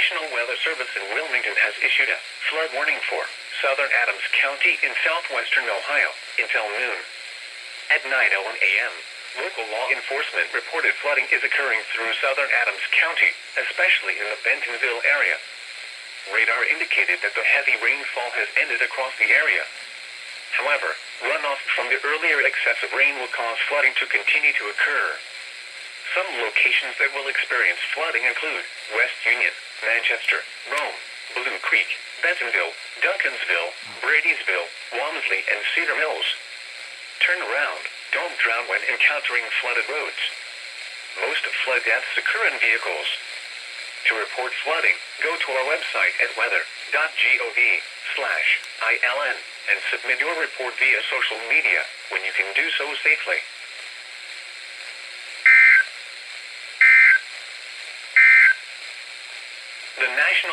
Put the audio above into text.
National Weather Service in Wilmington has issued a flood warning for southern Adams County in southwestern Ohio until noon. At 9:01 a.m., local law enforcement reported flooding is occurring through southern Adams County, especially in the Bentonville area. Radar indicated that the heavy rainfall has ended across the area. However, runoff from the earlier excessive rain will cause flooding to continue to occur. Some locations that will experience flooding include West Union, Manchester, Rome, Blue Creek, Bentonville, Duncansville, Bradysville, Walmsley, and Cedar Mills. Turn around, don't drown when encountering flooded roads. Most flood deaths occur in vehicles. To report flooding, go to our website at weather.gov/ILN and submit your report via social media when you can do so safely. The National